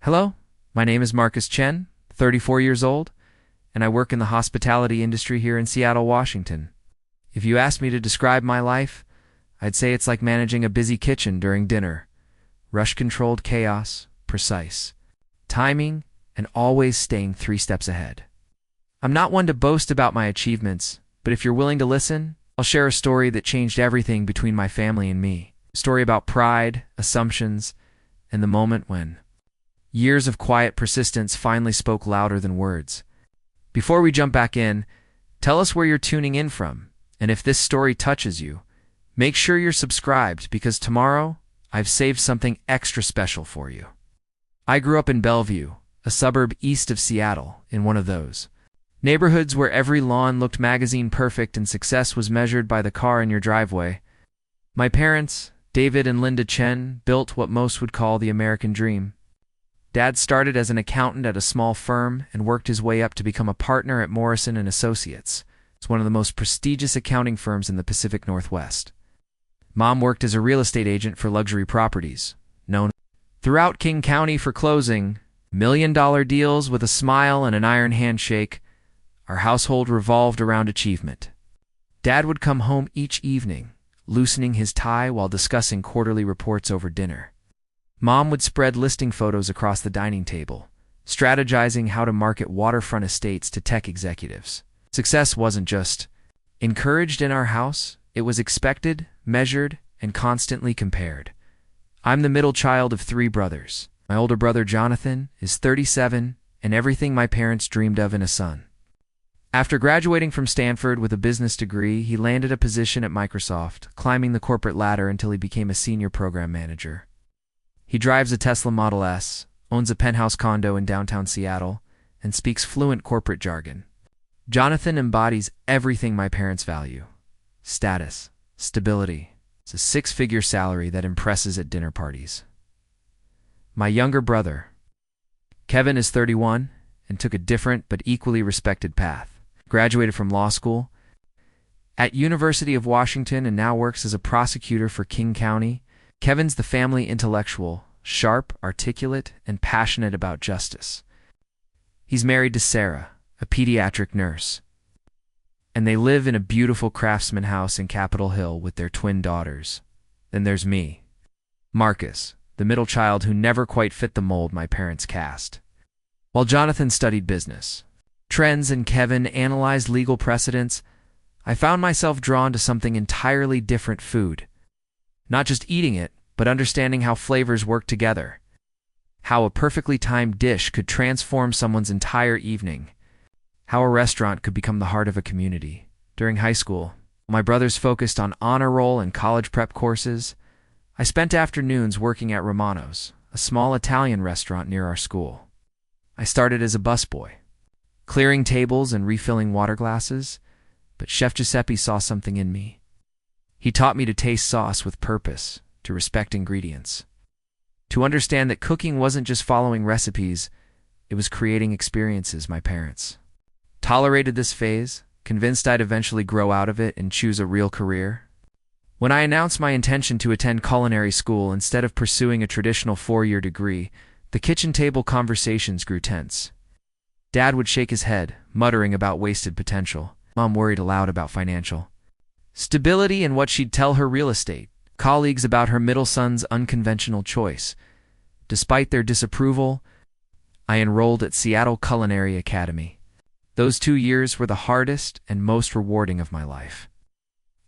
Hello, my name is Marcus Chen, 34 years old, and I work in the hospitality industry here in Seattle, Washington. If you asked me to describe my life, I'd say it's like managing a busy kitchen during dinner. Rush-controlled chaos, precise. Timing, and always staying 3 steps ahead. I'm not one to boast about my achievements, but if you're willing to listen, I'll share a story that changed everything between my family and me. A story about pride, assumptions, and the moment when years of quiet persistence finally spoke louder than words. Before we jump back in, tell us where you're tuning in from, and if this story touches you, make sure you're subscribed because tomorrow I've saved something extra special for you. I grew up in Bellevue, a suburb east of Seattle, in one of those neighborhoods where every lawn looked magazine perfect and success was measured by the car in your driveway. My parents, David and Linda Chen, built what most would call the American dream. Dad started as an accountant at a small firm and worked his way up to become a partner at Morrison & Associates. It's one of the most prestigious accounting firms in the Pacific Northwest. Mom worked as a real estate agent for luxury properties, known throughout King County for closing million-dollar deals with a smile and an iron handshake. Our household revolved around achievement. Dad would come home each evening, loosening his tie while discussing quarterly reports over dinner. Mom would spread listing photos across the dining table, strategizing how to market waterfront estates to tech executives. Success wasn't just encouraged in our house, it was expected, measured, and constantly compared. I'm the middle child of 3 brothers. My older brother Jonathan is 37 and everything my parents dreamed of in a son. After graduating from Stanford with a business degree, he landed a position at Microsoft, climbing the corporate ladder until he became a senior program manager. He drives a Tesla Model S, owns a penthouse condo in downtown Seattle, and speaks fluent corporate jargon. Jonathan embodies everything my parents value: status, stability. It's a 6-figure salary that impresses at dinner parties. My younger brother, Kevin, is 31 and took a different but equally respected path. Graduated from law school at University of Washington and now works as a prosecutor for King County. Kevin's the family intellectual, sharp, articulate, and passionate about justice. He's married to Sarah, a pediatric nurse, and they live in a beautiful craftsman house in Capitol Hill with their twin daughters. Then there's me, Marcus, the middle child who never quite fit the mold my parents cast. While Jonathan studied business, trends, and Kevin analyzed legal precedents, I found myself drawn to something entirely different: food. Not just eating it, but understanding how flavors work together. How a perfectly timed dish could transform someone's entire evening. How a restaurant could become the heart of a community. During high school, my brothers focused on honor roll and college prep courses. I spent afternoons working at Romano's, a small Italian restaurant near our school. I started as a busboy, clearing tables and refilling water glasses, but Chef Giuseppe saw something in me. He taught me to taste sauce with purpose, to respect ingredients, to understand that cooking wasn't just following recipes, it was creating experiences. My parents tolerated this phase, convinced I'd eventually grow out of it and choose a real career. When I announced my intention to attend culinary school instead of pursuing a traditional 4-year degree, the kitchen table conversations grew tense. Dad would shake his head, muttering about wasted potential. Mom worried aloud about financial stability and what she'd tell her real estate colleagues about her middle son's unconventional choice. Despite their disapproval, I enrolled at Seattle Culinary Academy. Those 2 years were the hardest and most rewarding of my life.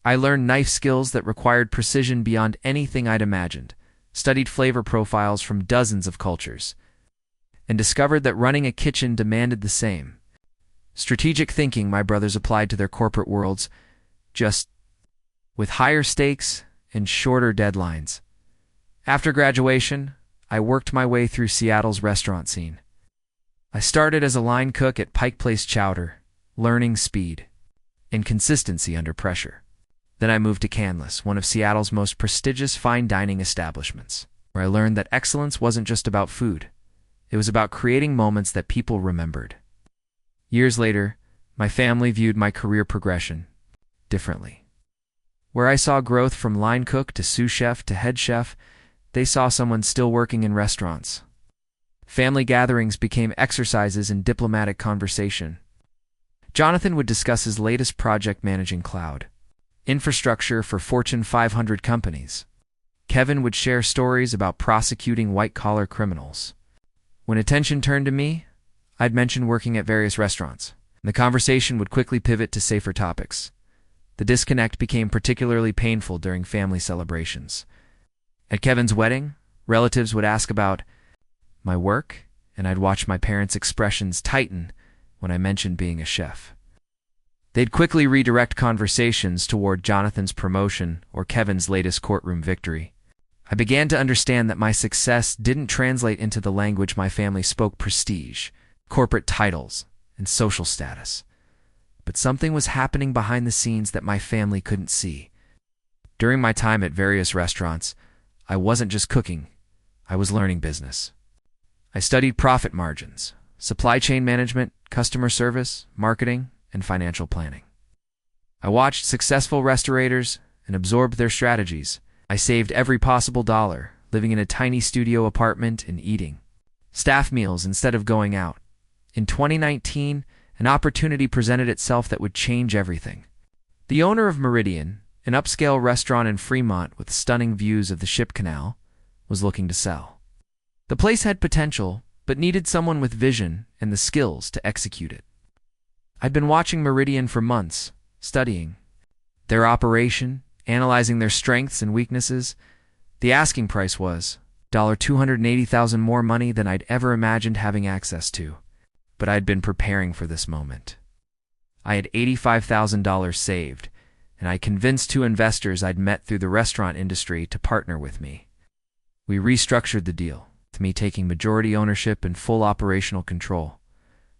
I learned knife skills that required precision beyond anything I'd imagined, studied flavor profiles from dozens of cultures, and discovered that running a kitchen demanded the same strategic thinking my brothers applied to their corporate worlds, just with higher stakes and shorter deadlines. After graduation, I worked my way through Seattle's restaurant scene. I started as a line cook at Pike Place Chowder, learning speed and consistency under pressure. Then I moved to Canlis, one of Seattle's most prestigious fine dining establishments, where I learned that excellence wasn't just about food. It was about creating moments that people remembered. Years later, my family viewed my career progression differently. Where I saw growth from line cook to sous chef to head chef, they saw someone still working in restaurants. Family gatherings became exercises in diplomatic conversation. Jonathan would discuss his latest project managing cloud infrastructure for Fortune 500 companies. Kevin would share stories about prosecuting white-collar criminals. When attention turned to me, I'd mention working at various restaurants. The conversation would quickly pivot to safer topics. The disconnect became particularly painful during family celebrations. At Kevin's wedding, relatives would ask about my work, and I'd watch my parents' expressions tighten when I mentioned being a chef. They'd quickly redirect conversations toward Jonathan's promotion or Kevin's latest courtroom victory. I began to understand that my success didn't translate into the language my family spoke: prestige, corporate titles, and social status. But something was happening behind the scenes that my family couldn't see. During my time at various restaurants, I wasn't just cooking, I was learning business. I studied profit margins, supply chain management, customer service, marketing, and financial planning. I watched successful restaurateurs and absorbed their strategies. I saved every possible dollar, living in a tiny studio apartment and eating staff meals instead of going out. In 2019, an opportunity presented itself that would change everything. The owner of Meridian, an upscale restaurant in Fremont with stunning views of the Ship Canal, was looking to sell. The place had potential, but needed someone with vision and the skills to execute it. I'd been watching Meridian for months, studying their operation, analyzing their strengths and weaknesses. The asking price was $280,000 more money than I'd ever imagined having access to. But I'd been preparing for this moment. I had $85,000 saved, and I convinced two investors I'd met through the restaurant industry to partner with me. We restructured the deal, with me taking majority ownership and full operational control.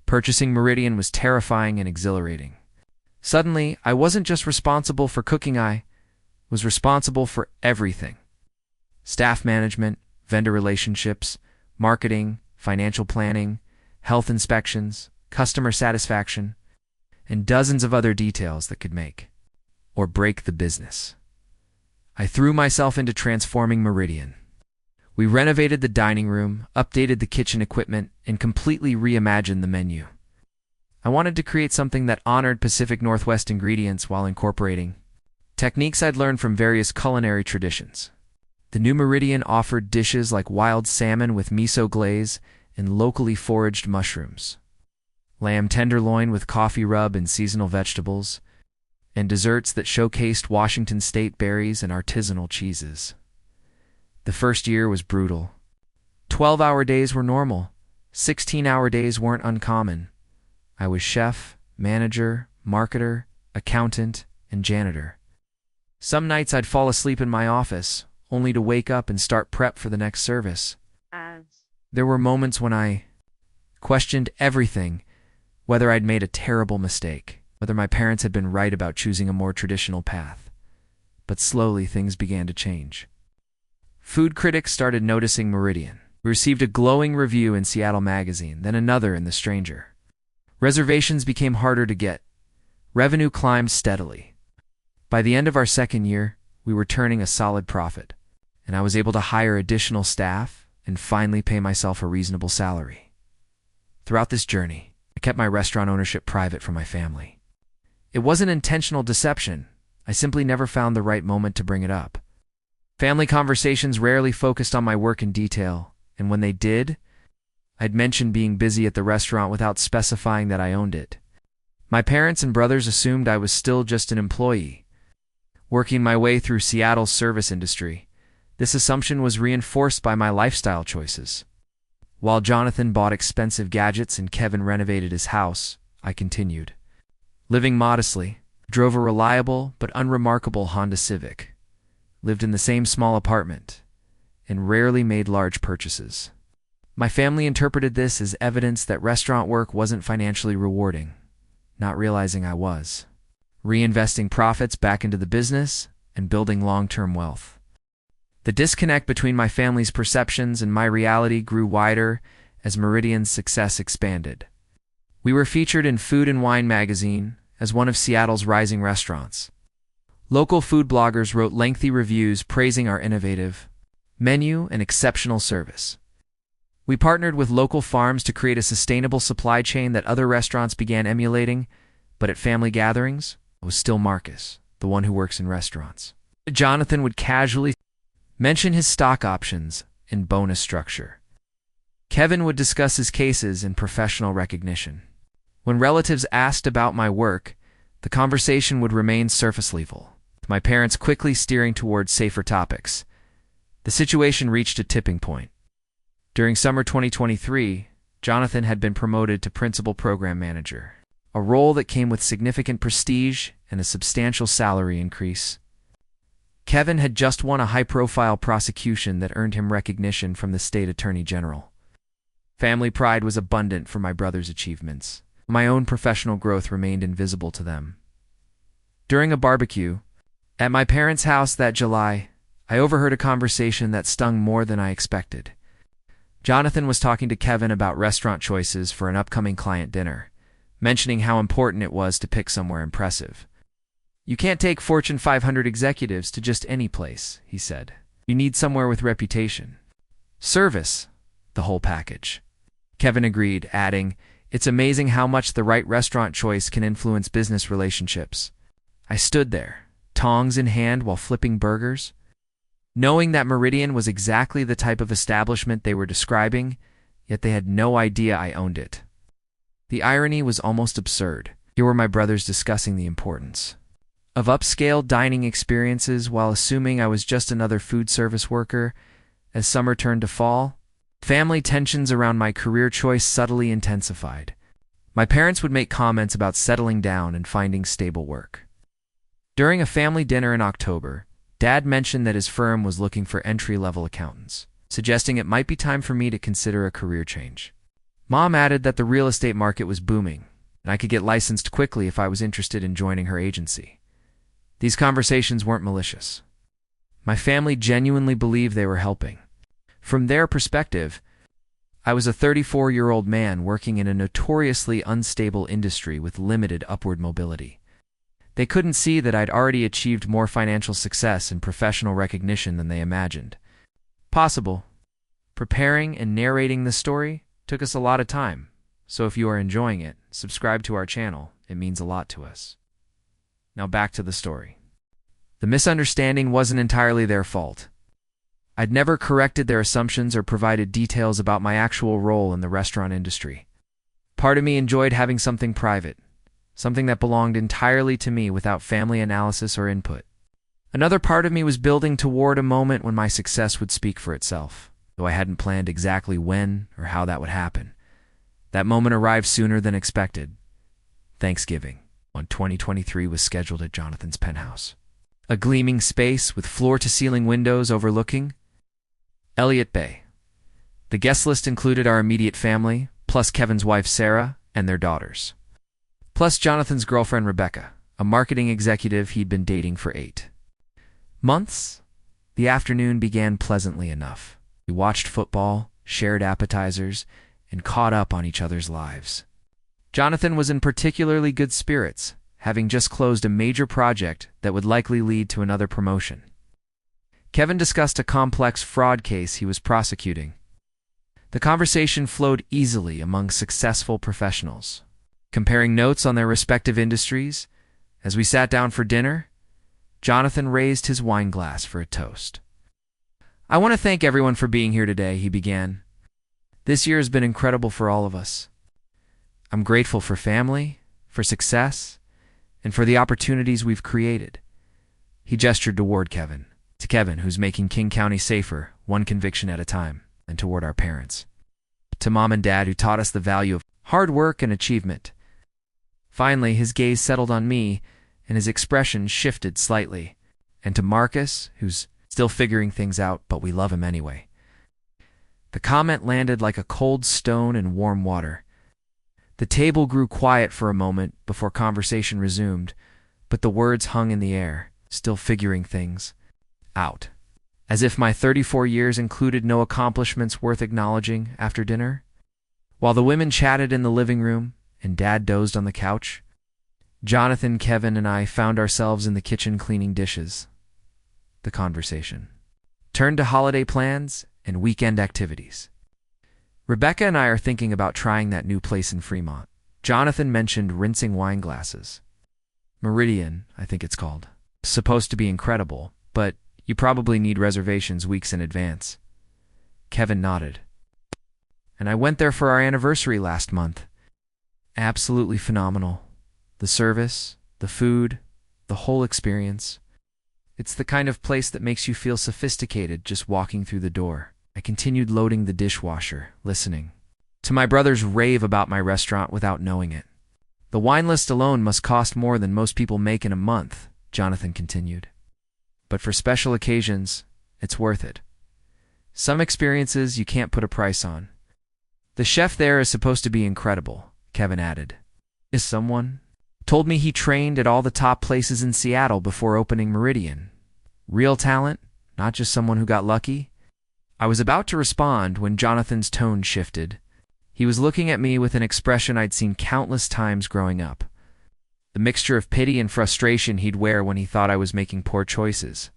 Purchasing Meridian was terrifying and exhilarating. Suddenly, I wasn't just responsible for cooking, I was responsible for everything. Staff management, vendor relationships, marketing, financial planning, health inspections, customer satisfaction, and dozens of other details that could make or break the business. I threw myself into transforming Meridian. We renovated the dining room, updated the kitchen equipment, and completely reimagined the menu. I wanted to create something that honored Pacific Northwest ingredients while incorporating techniques I'd learned from various culinary traditions. The new Meridian offered dishes like wild salmon with miso glaze and locally foraged mushrooms, lamb tenderloin with coffee rub and seasonal vegetables, and desserts that showcased Washington state berries and artisanal cheeses. The first year was brutal. 12-hour days were normal. 16-hour days weren't uncommon. I was chef, manager, marketer, accountant, and janitor. Some nights I'd fall asleep in my office, only to wake up and start prep for the next service. There were moments when I questioned everything, whether I'd made a terrible mistake, whether my parents had been right about choosing a more traditional path. But slowly things began to change. Food critics started noticing Meridian. We received a glowing review in Seattle Magazine, then another in The Stranger. Reservations became harder to get. Revenue climbed steadily. By the end of our second year, we were turning a solid profit, and I was able to hire additional staff and finally pay myself a reasonable salary. Throughout this journey, I kept my restaurant ownership private from my family. It wasn't intentional deception. I simply never found the right moment to bring it up. Family conversations rarely focused on my work in detail, and when they did, I'd mention being busy at the restaurant without specifying that I owned it. My parents and brothers assumed I was still just an employee, working my way through Seattle's service industry. This assumption was reinforced by my lifestyle choices. While Jonathan bought expensive gadgets and Kevin renovated his house, I continued. Living modestly, drove a reliable but unremarkable Honda Civic, lived in the same small apartment, and rarely made large purchases. My family interpreted this as evidence that restaurant work wasn't financially rewarding, not realizing I was reinvesting profits back into the business and building long-term wealth. The disconnect between my family's perceptions and my reality grew wider as Meridian's success expanded. We were featured in Food and Wine magazine as one of Seattle's rising restaurants. Local food bloggers wrote lengthy reviews praising our innovative menu and exceptional service. We partnered with local farms to create a sustainable supply chain that other restaurants began emulating, but at family gatherings, it was still Marcus, the one who works in restaurants. Jonathan would casually mention his stock options and bonus structure. Kevin would discuss his cases and professional recognition. When relatives asked about my work, the conversation would remain surface level, with my parents quickly steering towards safer topics. The situation reached a tipping point. During summer 2023, Jonathan had been promoted to principal program manager, a role that came with significant prestige and a substantial salary increase. Kevin had just won a high-profile prosecution that earned him recognition from the state attorney general. Family pride was abundant for my brother's achievements. My own professional growth remained invisible to them. During a barbecue at my parents' house that July, I overheard a conversation that stung more than I expected. Jonathan was talking to Kevin about restaurant choices for an upcoming client dinner, mentioning how important it was to pick somewhere impressive. "You can't take Fortune 500 executives to just any place," he said. "You need somewhere with reputation. Service, the whole package." Kevin agreed, adding, "It's amazing how much the right restaurant choice can influence business relationships." I stood there, tongs in hand while flipping burgers, knowing that Meridian was exactly the type of establishment they were describing, yet they had no idea I owned it. The irony was almost absurd. Here were my brothers discussing the importance of upscale dining experiences while assuming I was just another food service worker. As summer turned to fall, family tensions around my career choice subtly intensified. My parents would make comments about settling down and finding stable work. During a family dinner in October, Dad mentioned that his firm was looking for entry-level accountants, suggesting it might be time for me to consider a career change. Mom added that the real estate market was booming, and I could get licensed quickly if I was interested in joining her agency. These conversations weren't malicious. My family genuinely believed they were helping. From their perspective, I was a 34-year-old man working in a notoriously unstable industry with limited upward mobility. They couldn't see that I'd already achieved more financial success and professional recognition than they imagined. Possible. Preparing and narrating the story took us a lot of time, so if you are enjoying it, subscribe to our channel. It means a lot to us. Now back to the story. The misunderstanding wasn't entirely their fault. I'd never corrected their assumptions or provided details about my actual role in the restaurant industry. Part of me enjoyed having something private, something that belonged entirely to me without family analysis or input. Another part of me was building toward a moment when my success would speak for itself, though I hadn't planned exactly when or how that would happen. That moment arrived sooner than expected. Thanksgiving, when 2023 was scheduled at Jonathan's penthouse. A gleaming space with floor-to-ceiling windows overlooking Elliott Bay. The guest list included our immediate family, plus Kevin's wife Sarah and their daughters, plus Jonathan's girlfriend Rebecca, a marketing executive he'd been dating for 8 months. The afternoon began pleasantly enough. We watched football, shared appetizers, and caught up on each other's lives. Jonathan was in particularly good spirits, having just closed a major project that would likely lead to another promotion. Kevin discussed a complex fraud case he was prosecuting. The conversation flowed easily among successful professionals, comparing notes on their respective industries. As we sat down for dinner, Jonathan raised his wine glass for a toast. "I want to thank everyone for being here today," he began. "This year has been incredible for all of us. I'm grateful for family, for success, and for the opportunities we've created." He gestured toward Kevin, to Kevin, who's making King County safer, one conviction at a time, and toward our parents, to Mom and Dad, who taught us the value of hard work and achievement. Finally, his gaze settled on me, and his expression shifted slightly, and to Marcus, who's still figuring things out, but we love him anyway. The comment landed like a cold stone in warm water. The table grew quiet for a moment before conversation resumed, but the words hung in the air, still figuring things out. As if my 34 years included no accomplishments worth acknowledging after dinner. While the women chatted in the living room and Dad dozed on the couch, Jonathan, Kevin, and I found ourselves in the kitchen cleaning dishes. The conversation turned to holiday plans and weekend activities. Rebecca and I are thinking about trying that new place in Fremont. Jonathan mentioned rinsing wine glasses. Meridian, I think it's called. Supposed to be incredible, but you probably need reservations weeks in advance. Kevin nodded. And I went there for our anniversary last month. Absolutely phenomenal. The service, the food, the whole experience. It's the kind of place that makes you feel sophisticated just walking through the door. I continued loading the dishwasher, listening to my brothers rave about my restaurant without knowing it. The wine list alone must cost more than most people make in a month, Jonathan continued. But for special occasions, it's worth it. Some experiences you can't put a price on. The chef there is supposed to be incredible, Kevin added. Is someone told me he trained at all the top places in Seattle before opening Meridian. Real talent, not just someone who got lucky. I was about to respond when Jonathan's tone shifted. He was looking at me with an expression I'd seen countless times growing up. The mixture of pity and frustration he'd wear when he thought I was making poor choices.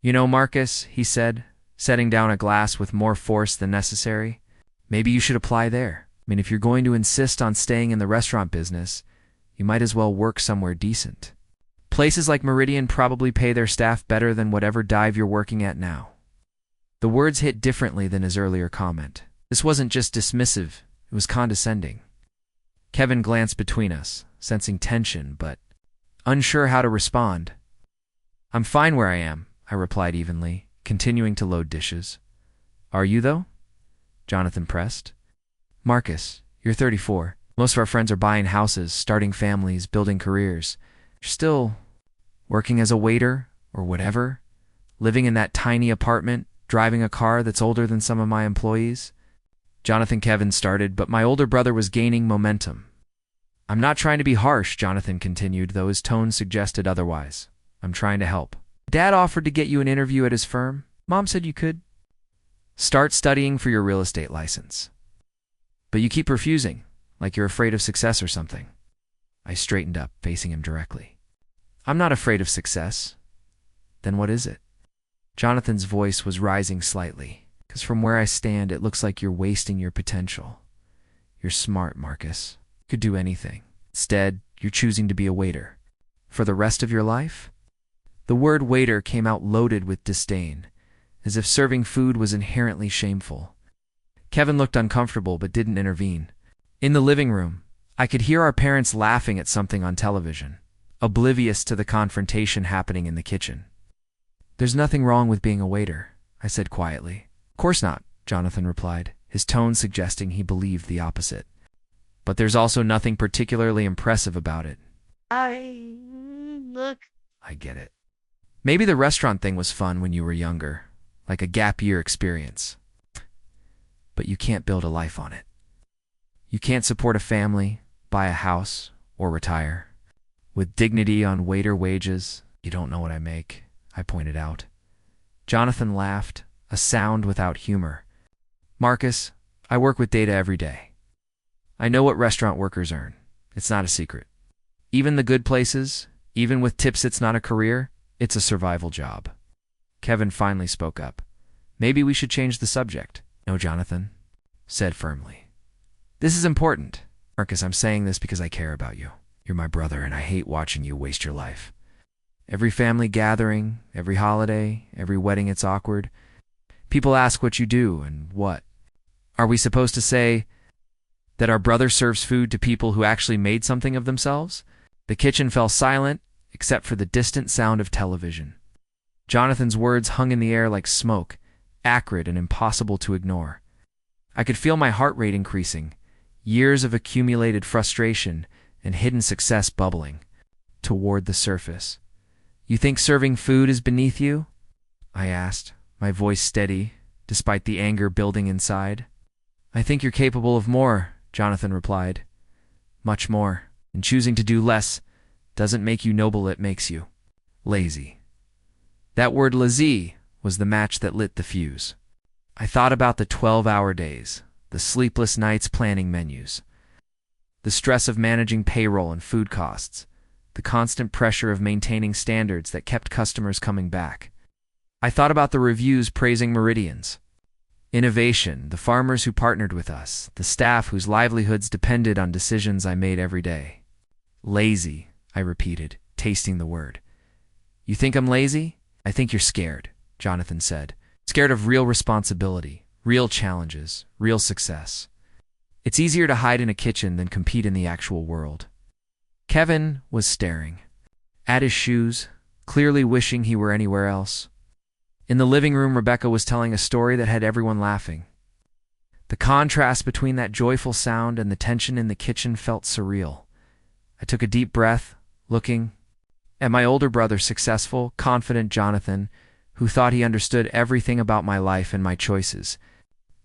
You know, Marcus, he said, setting down a glass with more force than necessary, maybe you should apply there. I mean, if you're going to insist on staying in the restaurant business, you might as well work somewhere decent. Places like Meridian probably pay their staff better than whatever dive you're working at now. The words hit differently than his earlier comment. This wasn't just dismissive, it was condescending. Kevin glanced between us, sensing tension, but unsure how to respond. I'm fine where I am, I replied evenly, continuing to load dishes. Are you, though? Jonathan pressed. Marcus, you're 34. Most of our friends are buying houses, starting families, building careers. You're still working as a waiter or whatever, living in that tiny apartment, driving a car that's older than some of my employees. Kevin started, but my older brother was gaining momentum. I'm not trying to be harsh, Jonathan continued, though his tone suggested otherwise. I'm trying to help. Dad offered to get you an interview at his firm. Mom said you could start studying for your real estate license. But you keep refusing, like you're afraid of success or something. I straightened up, facing him directly. I'm not afraid of success. Then what is it? Jonathan's voice was rising slightly, because from where I stand, it looks like you're wasting your potential. You're smart, Marcus. You could do anything. Instead, you're choosing to be a waiter. For the rest of your life? The word waiter came out loaded with disdain, as if serving food was inherently shameful. Kevin looked uncomfortable but didn't intervene. In the living room, I could hear our parents laughing at something on television, oblivious to the confrontation happening in the kitchen. There's nothing wrong with being a waiter, I said quietly. Of course not, Jonathan replied, his tone suggesting he believed the opposite. But there's also nothing particularly impressive about it. I get it. Maybe the restaurant thing was fun when you were younger, like a gap year experience. But you can't build a life on it. You can't support a family, buy a house, or retire. With dignity on waiter wages, you don't know what I make, I pointed out. Jonathan laughed, a sound without humor. Marcus, I work with data every day. I know what restaurant workers earn. It's not a secret. Even the good places, even with tips it's not a career, it's a survival job. Kevin finally spoke up. Maybe we should change the subject. No, Jonathan said firmly. This is important. Marcus, I'm saying this because I care about you. You're my brother, and I hate watching you waste your life. Every family gathering, every holiday, every wedding, it's awkward. People ask what you do and what. Are we supposed to say that our brother serves food to people who actually made something of themselves? The kitchen fell silent, except for the distant sound of television. Jonathan's words hung in the air like smoke, acrid and impossible to ignore. I could feel my heart rate increasing, years of accumulated frustration and hidden success bubbling toward the surface. You think serving food is beneath you? I asked, my voice steady, despite the anger building inside. I think you're capable of more, Jonathan replied. Much more. And choosing to do less doesn't make you noble, it makes you lazy. That word lazy was the match that lit the fuse. I thought about the 12-hour days, the sleepless nights planning menus, the stress of managing payroll and food costs, the constant pressure of maintaining standards that kept customers coming back. I thought about the reviews praising Meridians. Innovation, the farmers who partnered with us, the staff whose livelihoods depended on decisions I made every day. Lazy, I repeated, tasting the word. You think I'm lazy? I think you're scared, Jonathan said. Scared of real responsibility, real challenges, real success. It's easier to hide in a kitchen than compete in the actual world. Kevin was staring at his shoes, clearly wishing he were anywhere else. In the living room, Rebecca was telling a story that had everyone laughing. The contrast between that joyful sound and the tension in the kitchen felt surreal. I took a deep breath, looking at my older brother, successful, confident Jonathan, who thought he understood everything about my life and my choices.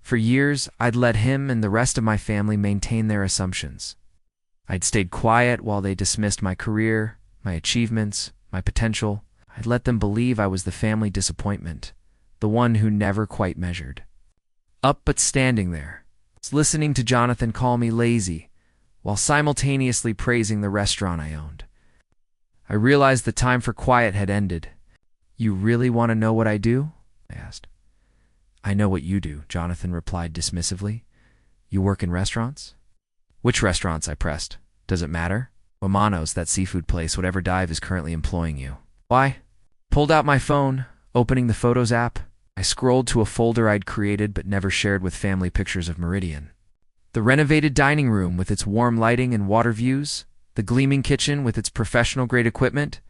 For years, I'd let him and the rest of my family maintain their assumptions. I'd stayed quiet while they dismissed my career, my achievements, my potential. I'd let them believe I was the family disappointment, the one who never quite measured up. But standing there, listening to Jonathan call me lazy, while simultaneously praising the restaurant I owned, I realized the time for quiet had ended. You really want to know what I do? I asked. I know what you do, Jonathan replied dismissively. You work in restaurants? Which restaurants? I pressed. Does it matter? Wamano's, that seafood place, whatever dive is currently employing you. Why? Pulled out my phone, opening the Photos app. I scrolled to a folder I'd created but never shared with family, pictures of Meridian. The renovated dining room with its warm lighting and water views, the gleaming kitchen with its professional-grade equipment,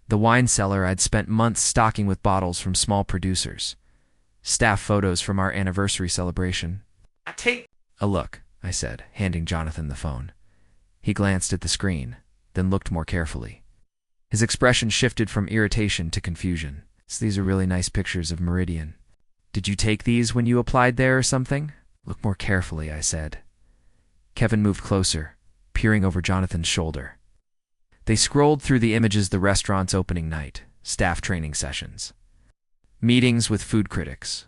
the wine cellar I'd spent months stocking with bottles from small producers, staff photos from our anniversary celebration. Take a look, I said, handing Jonathan the phone. He glanced at the screen, then looked more carefully. His expression shifted from irritation to confusion. So these are really nice pictures of Meridian. Did you take these when you applied there or something? Look more carefully, I said. Kevin moved closer, peering over Jonathan's shoulder. They scrolled through the images: the restaurant's opening night, staff training sessions, meetings with food critics,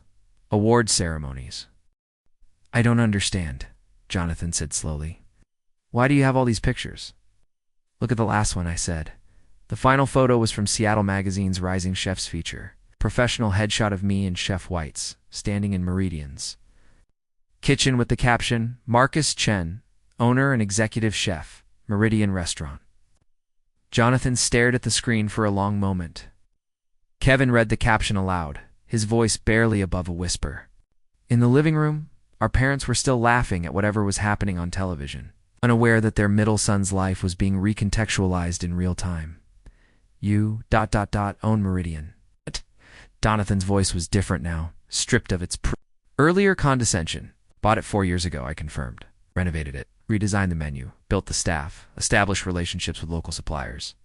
award ceremonies. I don't understand, Jonathan said slowly. Why do you have all these pictures? Look at the last one, I said. The final photo was from Seattle Magazine's Rising Chefs feature. Professional headshot of me and Chef Whites, standing in Meridian's kitchen with the caption, Marcus Chen, owner and executive chef, Meridian Restaurant. Jonathan stared at the screen for a long moment. Kevin read the caption aloud, his voice barely above a whisper. In the living room, our parents were still laughing at whatever was happening on television, unaware that their middle son's life was being recontextualized in real time. You, own Meridian. Jonathan's voice was different now, stripped of its earlier condescension. Bought it 4 years ago, I confirmed. Renovated it, redesigned the menu, built the staff, established relationships with local suppliers.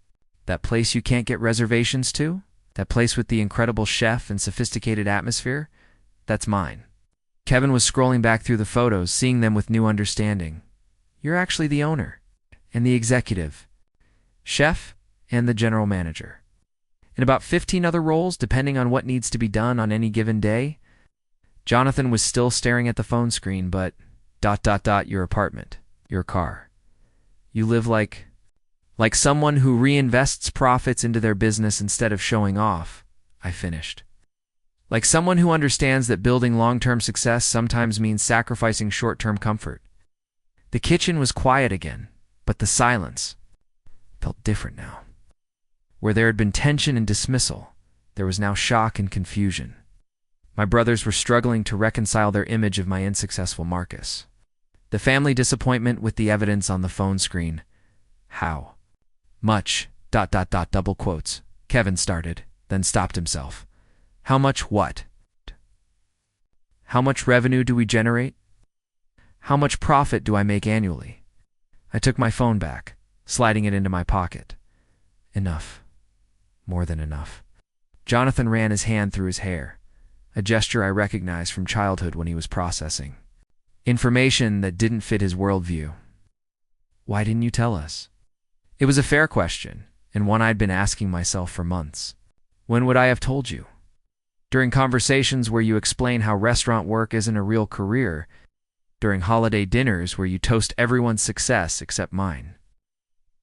That place you can't get reservations to? That place with the incredible chef and sophisticated atmosphere? That's mine. Kevin was scrolling back through the photos, seeing them with new understanding. You're actually the owner, and the executive, chef, and the general manager. In about 15 other roles, depending on what needs to be done on any given day. Jonathan was still staring at the phone screen, but ... your apartment, your car. You live like someone who reinvests profits into their business instead of showing off, I finished. Like someone who understands that building long-term success sometimes means sacrificing short-term comfort. The kitchen was quiet again, but the silence felt different now. Where there had been tension and dismissal, there was now shock and confusion. My brothers were struggling to reconcile their image of my unsuccessful Marcus. The family disappointment with the evidence on the phone screen. How much, double quotes, Kevin started, then stopped himself. How much what? How much revenue do we generate? How much profit do I make annually? I took my phone back, sliding it into my pocket. Enough. More than enough. Jonathan ran his hand through his hair, a gesture I recognized from childhood when he was processing information that didn't fit his worldview. Why didn't you tell us? It was a fair question, and one I'd been asking myself for months. When would I have told you? During conversations where you explain how restaurant work isn't a real career, during holiday dinners where you toast everyone's success except mine,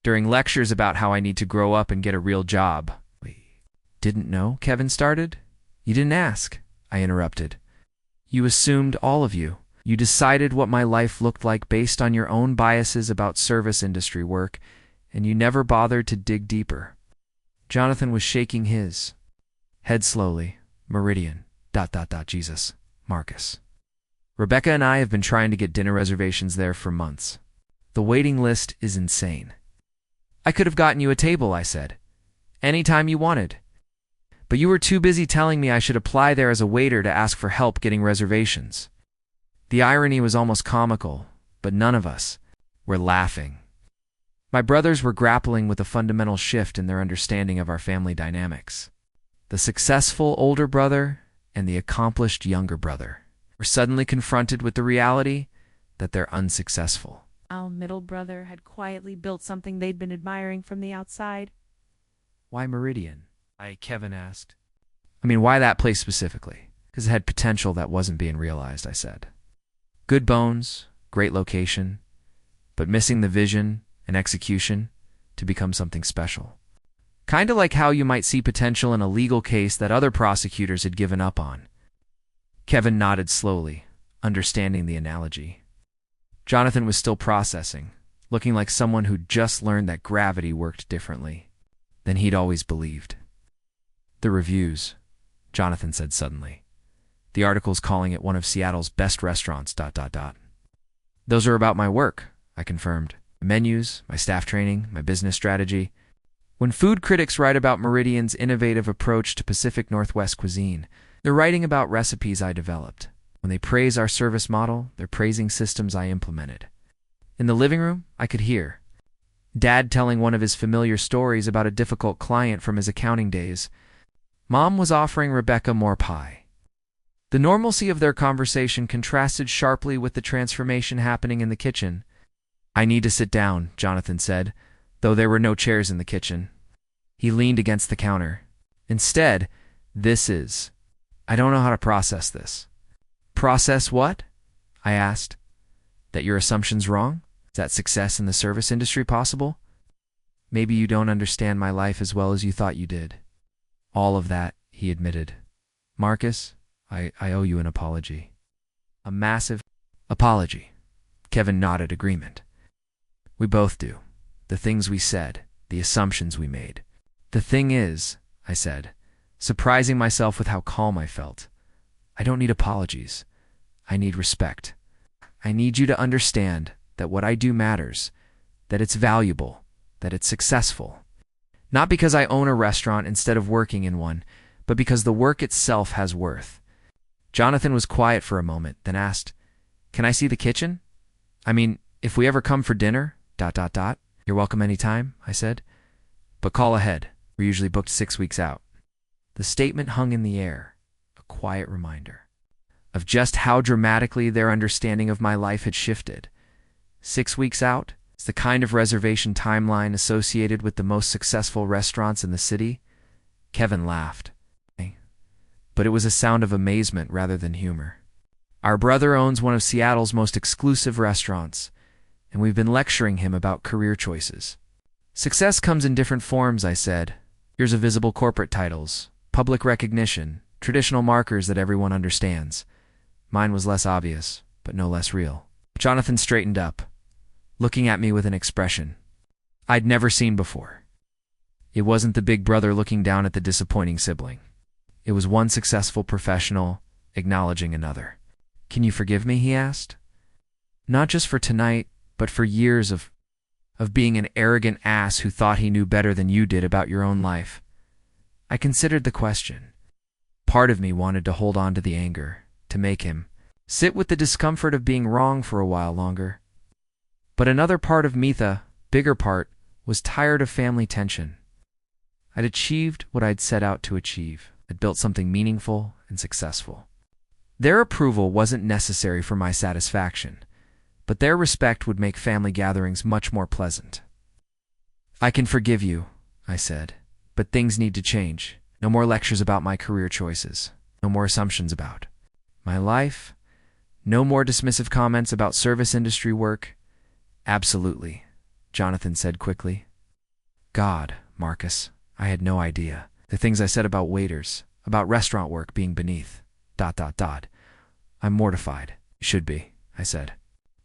during lectures about how I need to grow up and get a real job. Didn't know, Kevin started. You didn't ask, I interrupted. You assumed, all of you. You decided what my life looked like based on your own biases about service industry work, and you never bothered to dig deeper. Jonathan was shaking his head slowly. Meridian, ... Jesus, Marcus. Rebecca and I have been trying to get dinner reservations there for months. The waiting list is insane. I could have gotten you a table, I said. Anytime you wanted. But you were too busy telling me I should apply there as a waiter to ask for help getting reservations. The irony was almost comical, but none of us were laughing. My brothers were grappling with a fundamental shift in their understanding of our family dynamics. The successful older brother and the accomplished younger brother were suddenly confronted with the reality that they're unsuccessful. Our middle brother had quietly built something they'd been admiring from the outside. Why Meridian? Kevin asked. Why that place specifically? Because it had potential that wasn't being realized, I said. Good bones, great location, but missing the vision and execution to become something special. Kinda like how you might see potential in a legal case that other prosecutors had given up on. Kevin nodded slowly, understanding the analogy. Jonathan was still processing, looking like someone who'd just learned that gravity worked differently than he'd always believed. The reviews, Jonathan said suddenly. The articles calling it one of Seattle's best restaurants, ... Those are about my work, I confirmed. My menus, my staff training, my business strategy. When food critics write about Meridian's innovative approach to Pacific Northwest cuisine, they're writing about recipes I developed. When they praise our service model, they're praising systems I implemented. In the living room, I could hear Dad telling one of his familiar stories about a difficult client from his accounting days. Mom was offering Rebecca more pie. The normalcy of their conversation contrasted sharply with the transformation happening in the kitchen. I need to sit down, Jonathan said, though there were no chairs in the kitchen. He leaned against the counter. Instead, I don't know how to process this. Process what? I asked. That your assumption's wrong? Is that success in the service industry possible? Maybe you don't understand my life as well as you thought you did. All of that, he admitted. Marcus, I owe you an apology. A massive apology. Kevin nodded agreement. We both do. The things we said, the assumptions we made. The thing is, I said, surprising myself with how calm I felt. I don't need apologies. I need respect. I need you to understand that what I do matters, that it's valuable, that it's successful. Not because I own a restaurant instead of working in one, but because the work itself has worth. Jonathan was quiet for a moment, then asked, Can I see the kitchen? If we ever come for dinner, ... You're welcome anytime, I said. But call ahead. We're usually booked 6 weeks out. The statement hung in the air, a quiet reminder of just how dramatically their understanding of my life had shifted. 6 weeks out is the kind of reservation timeline associated with the most successful restaurants in the city. Kevin laughed, but it was a sound of amazement rather than humor. Our brother owns one of Seattle's most exclusive restaurants, and we've been lecturing him about career choices. Success comes in different forms, I said. Here's visible corporate titles, public recognition, traditional markers that everyone understands. Mine was less obvious, but no less real. Jonathan straightened up, looking at me with an expression I'd never seen before. It wasn't the big brother looking down at the disappointing sibling. It was one successful professional acknowledging another. Can you forgive me, he asked. Not just for tonight, but for years of being an arrogant ass who thought he knew better than you did about your own life. I considered the question. Part of me wanted to hold on to the anger, to make him sit with the discomfort of being wrong for a while longer. But another part of me, the bigger part, was tired of family tension. I'd achieved what I'd set out to achieve. I'd built something meaningful and successful. Their approval wasn't necessary for my satisfaction, but their respect would make family gatherings much more pleasant. I can forgive you, I said, but things need to change. No more lectures about my career choices. No more assumptions about my life. No more dismissive comments about service industry work. Absolutely, Jonathan said quickly. God, Marcus, I had no idea. The things I said about waiters, about restaurant work being beneath, ... I'm mortified. You should be, I said.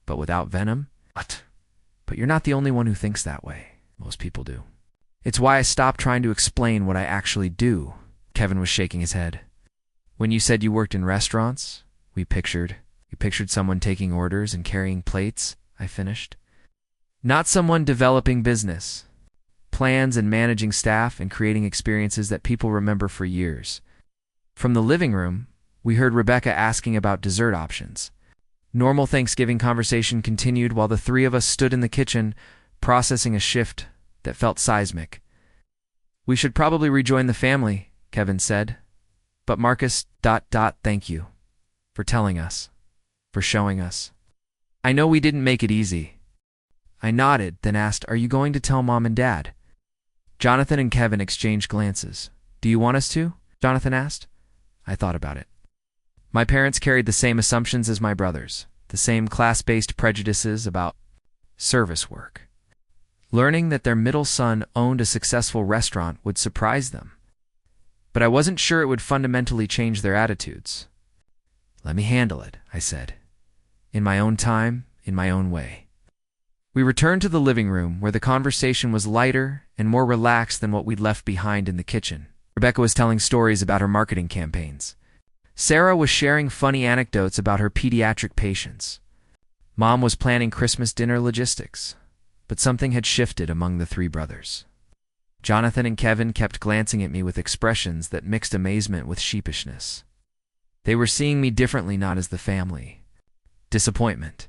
But without venom? What? But you're not the only one who thinks that way. Most people do. It's why I stopped trying to explain what I actually do. Kevin was shaking his head. When you said you worked in restaurants, you pictured someone taking orders and carrying plates, I finished. Not someone developing business, plans and managing staff and creating experiences that people remember for years. From the living room, we heard Rebecca asking about dessert options. Normal Thanksgiving conversation continued while the three of us stood in the kitchen, processing a shift that felt seismic. We should probably rejoin the family, Kevin said. But Marcus, thank you for telling us, for showing us. I know we didn't make it easy. I nodded, then asked, are you going to tell Mom and Dad? Jonathan and Kevin exchanged glances. Do you want us to? Jonathan asked. I thought about it. My parents carried the same assumptions as my brothers, the same class-based prejudices about service work. Learning that their middle son owned a successful restaurant would surprise them. But I wasn't sure it would fundamentally change their attitudes. Let me handle it, I said. In my own time, in my own way. We returned to the living room where the conversation was lighter and more relaxed than what we'd left behind in the kitchen. Rebecca was telling stories about her marketing campaigns. Sarah was sharing funny anecdotes about her pediatric patients. Mom was planning Christmas dinner logistics, but something had shifted among the three brothers. Jonathan and Kevin kept glancing at me with expressions that mixed amazement with sheepishness. They were seeing me differently, not as the family. Disappointment.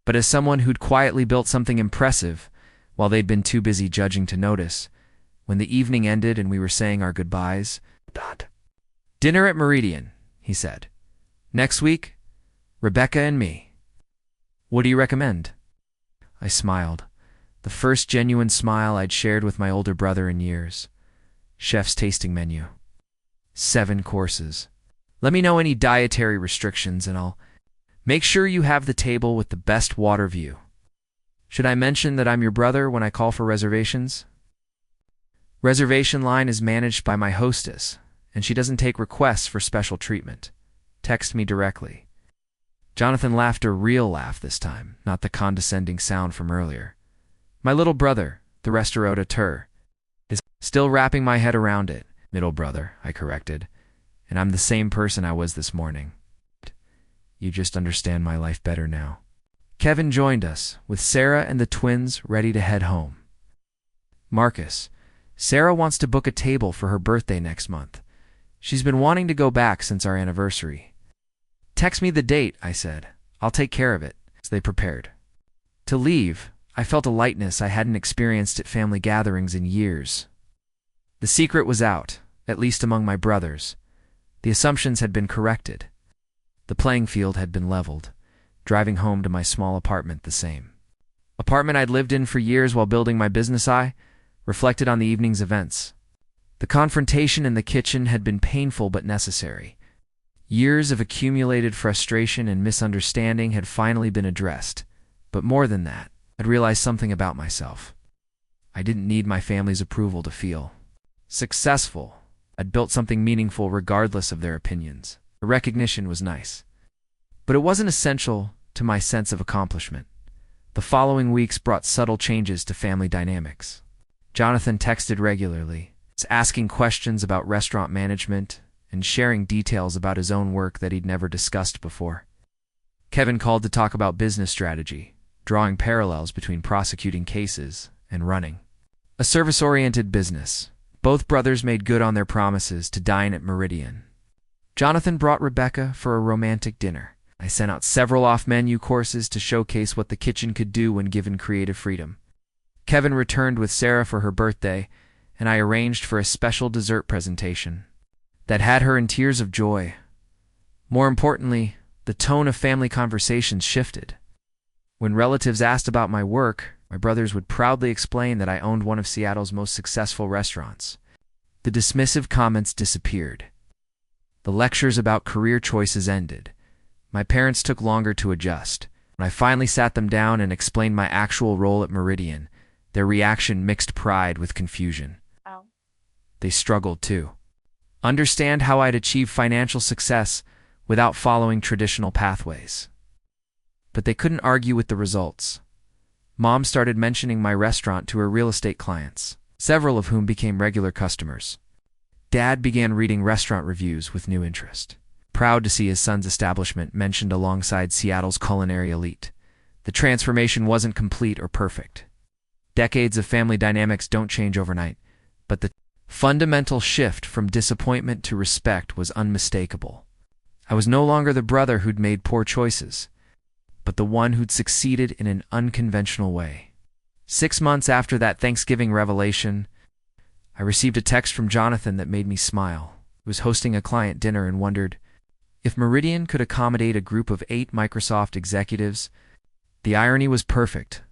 But as someone who'd quietly built something impressive while they'd been too busy judging to notice. When the evening ended and we were saying our goodbyes, Dinner at Meridian, he said. Next week, Rebecca and me. What do you recommend? I smiled. The first genuine smile I'd shared with my older brother in years. Chef's tasting menu. 7 courses. Let me know any dietary restrictions and I'll make sure you have the table with the best water view. Should I mention that I'm your brother when I call for reservations? Reservation line is managed by my hostess, and she doesn't take requests for special treatment. Text me directly. Jonathan laughed a real laugh this time, not the condescending sound from earlier. My little brother, the restaurateur, is still wrapping my head around it. Middle brother, I corrected, and I'm the same person I was this morning. You just understand my life better now. Kevin joined us, with Sarah and the twins ready to head home. Marcus, Sarah wants to book a table for her birthday next month. She's been wanting to go back since our anniversary. Text me the date, I said. I'll take care of it. So they prepared. To leave, I felt a lightness I hadn't experienced at family gatherings in years. The secret was out, at least among my brothers. The assumptions had been corrected. The playing field had been leveled, driving home to my small apartment the same. Apartment I'd lived in for years while building my business reflected on the evening's events. The confrontation in the kitchen had been painful but necessary. Years of accumulated frustration and misunderstanding had finally been addressed. But more than that, I'd realized something about myself. I didn't need my family's approval to feel successful. I'd built something meaningful regardless of their opinions. The recognition was nice. But it wasn't essential to my sense of accomplishment. The following weeks brought subtle changes to family dynamics. Jonathan texted regularly, asking questions about restaurant management and sharing details about his own work that he'd never discussed before. Kevin called to talk about business strategy, drawing parallels between prosecuting cases and running a service-oriented business. Both brothers made good on their promises to dine at Meridian. Jonathan brought Rebecca for a romantic dinner. I sent out several off-menu courses to showcase what the kitchen could do when given creative freedom. Kevin returned with Sarah for her birthday, and I arranged for a special dessert presentation that had her in tears of joy. More importantly, the tone of family conversations shifted. When relatives asked about my work, my brothers would proudly explain that I owned one of Seattle's most successful restaurants. The dismissive comments disappeared. The lectures about career choices ended. My parents took longer to adjust. When I finally sat them down and explained my actual role at Meridian, their reaction mixed pride with confusion. They struggled too. Understand how I'd achieved financial success without following traditional pathways. But they couldn't argue with the results. Mom started mentioning my restaurant to her real estate clients, several of whom became regular customers. Dad began reading restaurant reviews with new interest, proud to see his son's establishment mentioned alongside Seattle's culinary elite. The transformation wasn't complete or perfect. Decades of family dynamics don't change overnight, but the fundamental shift from disappointment to respect was unmistakable. I was no longer the brother who'd made poor choices, but the one who'd succeeded in an unconventional way. 6 months after that Thanksgiving revelation, I received a text from Jonathan that made me smile. He was hosting a client dinner and wondered if Meridian could accommodate a group of 8 Microsoft executives. The irony was perfect.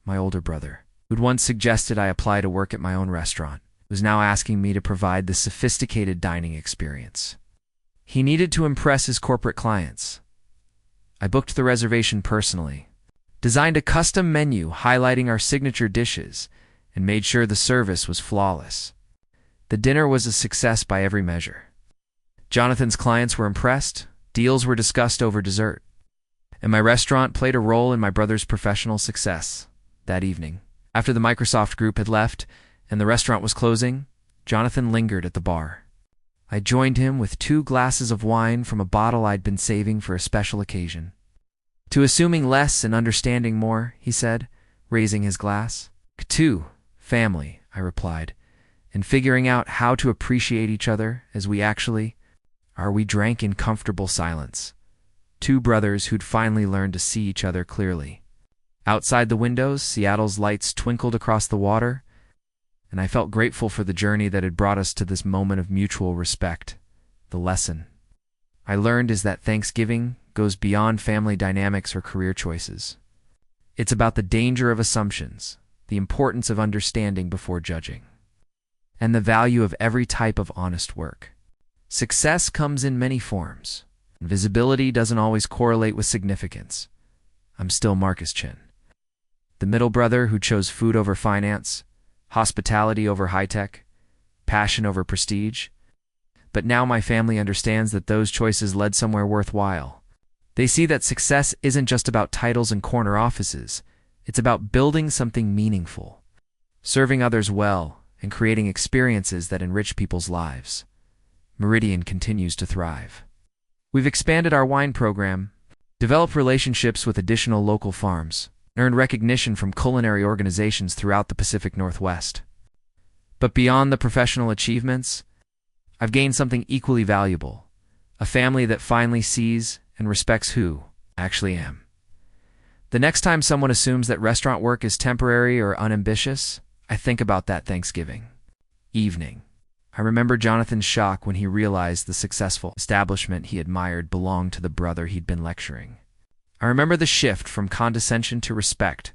My older brother, who'd once suggested I apply to work at my own restaurant, was now asking me to provide the sophisticated dining experience. He needed to impress his corporate clients. I booked the reservation personally, designed a custom menu highlighting our signature dishes, and made sure the service was flawless. The dinner was a success by every measure. Jonathan's clients were impressed, deals were discussed over dessert, and my restaurant played a role in my brother's professional success. That evening, after the Microsoft group had left and the restaurant was closing, Jonathan lingered at the bar. I joined him with 2 glasses of wine from a bottle I'd been saving for a special occasion. To assuming less and understanding more, he said, raising his glass. To family, I replied, and figuring out how to appreciate each other as we actually are. We drank in comfortable silence. 2 brothers who'd finally learned to see each other clearly. Outside the windows, Seattle's lights twinkled across the water, and I felt grateful for the journey that had brought us to this moment of mutual respect. The lesson I learned is that Thanksgiving goes beyond family dynamics or career choices. It's about the danger of assumptions, the importance of understanding before judging, and the value of every type of honest work. Success comes in many forms. Visibility doesn't always correlate with significance. I'm still Marcus Chen, the middle brother who chose food over finance, hospitality over high-tech, passion over prestige. But now my family understands that those choices led somewhere worthwhile. They see that success isn't just about titles and corner offices. It's about building something meaningful, serving others well, and creating experiences that enrich people's lives. Meridian continues to thrive. We've expanded our wine program, developed relationships with additional local farms, and earned recognition from culinary organizations throughout the Pacific Northwest. But beyond the professional achievements, I've gained something equally valuable, a family that finally sees and respects who I actually am. The next time someone assumes that restaurant work is temporary or unambitious, I think about that Thanksgiving evening. I remember Jonathan's shock when he realized the successful establishment he admired belonged to the brother he'd been lecturing. I remember the shift from condescension to respect,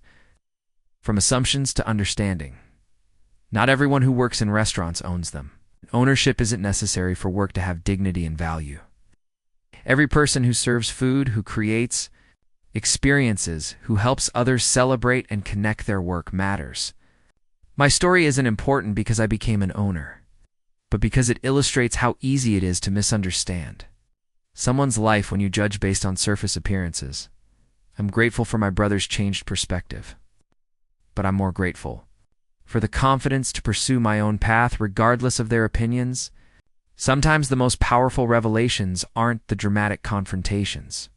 from assumptions to understanding. Not everyone who works in restaurants owns them. Ownership isn't necessary for work to have dignity and value. Every person who serves food, who creates experiences, who helps others celebrate and connect their work matters. My story isn't important because I became an owner, but because it illustrates how easy it is to misunderstand someone's life when you judge based on surface appearances. I'm grateful for my brother's changed perspective, but I'm more grateful for the confidence to pursue my own path regardless of their opinions. Sometimes the most powerful revelations aren't the dramatic confrontations,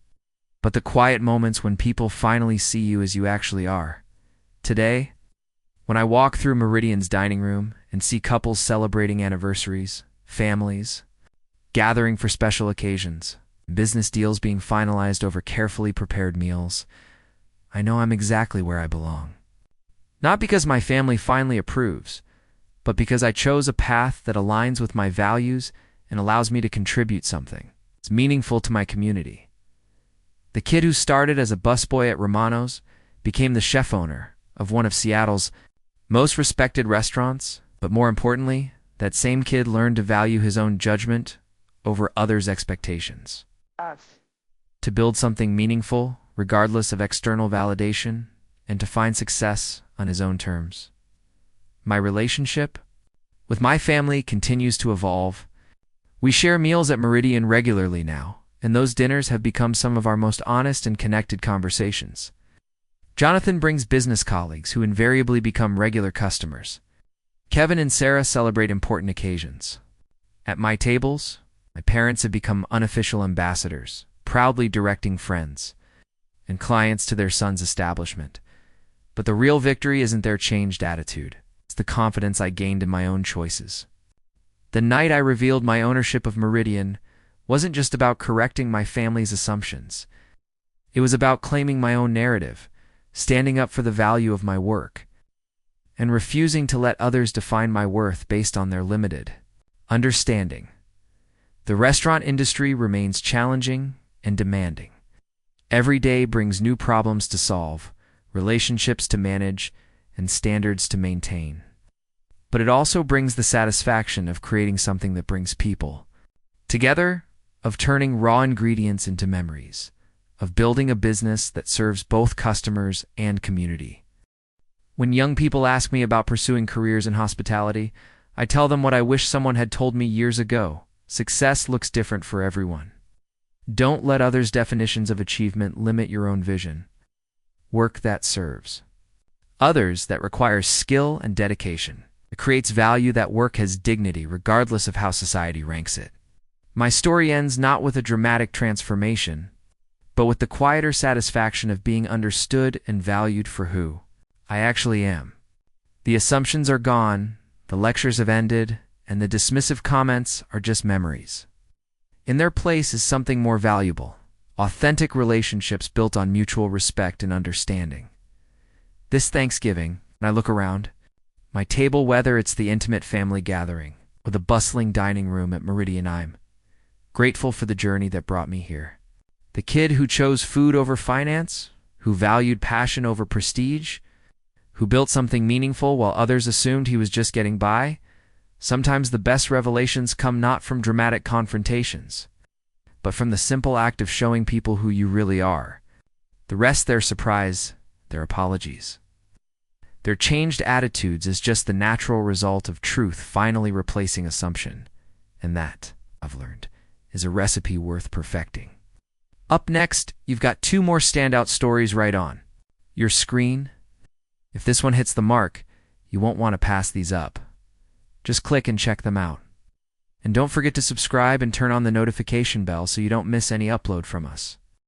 but the quiet moments when people finally see you as you actually are. Today, when I walk through Meridian's dining room and see couples celebrating anniversaries, families gathering for special occasions, business deals being finalized over carefully prepared meals, I know I'm exactly where I belong. Not because my family finally approves, but because I chose a path that aligns with my values and allows me to contribute something that's meaningful to my community. The kid who started as a busboy at Romano's became the chef owner of one of Seattle's most respected restaurants, but more importantly, that same kid learned to value his own judgment over others' expectations. To build something meaningful, regardless of external validation, and to find success on his own terms. My relationship with my family continues to evolve. We share meals at Meridian regularly now, and those dinners have become some of our most honest and connected conversations. Jonathan brings business colleagues who invariably become regular customers. Kevin and Sarah celebrate important occasions. At my tables, my parents have become unofficial ambassadors, proudly directing friends and clients to their son's establishment. But the real victory isn't their changed attitude. It's the confidence I gained in my own choices. The night I revealed my ownership of Meridian wasn't just about correcting my family's assumptions. It was about claiming my own narrative, standing up for the value of my work, and refusing to let others define my worth based on their limited understanding. The restaurant industry remains challenging and demanding. Every day brings new problems to solve, relationships to manage, and standards to maintain. But it also brings the satisfaction of creating something that brings people together, of turning raw ingredients into memories, of building a business that serves both customers and community. When young people ask me about pursuing careers in hospitality, I tell them what I wish someone had told me years ago. Success looks different for everyone. Don't let others' definitions of achievement limit your own vision. Work that serves others, that requires skill and dedication. It creates value. That work has dignity regardless of how society ranks it. My story ends not with a dramatic transformation, but with the quieter satisfaction of being understood and valued for who I actually am. The assumptions are gone, the lectures have ended, and the dismissive comments are just memories. In their place is something more valuable: authentic relationships built on mutual respect and understanding. This Thanksgiving, when I look around my table, whether it's the intimate family gathering or the bustling dining room at Meridian, I'm grateful for the journey that brought me here. The kid who chose food over finance, who valued passion over prestige, who built something meaningful while others assumed he was just getting by. Sometimes the best revelations come not from dramatic confrontations, but from the simple act of showing people who you really are. The rest, their surprise, their apologies, their changed attitudes, is just the natural result of truth finally replacing assumption. And that, I've learned, is a recipe worth perfecting. Up next, you've got two more standout stories right on your screen. If this one hits the mark, you won't want to pass these up. Just click and check them out. And don't forget to subscribe and turn on the notification bell so you don't miss any upload from us.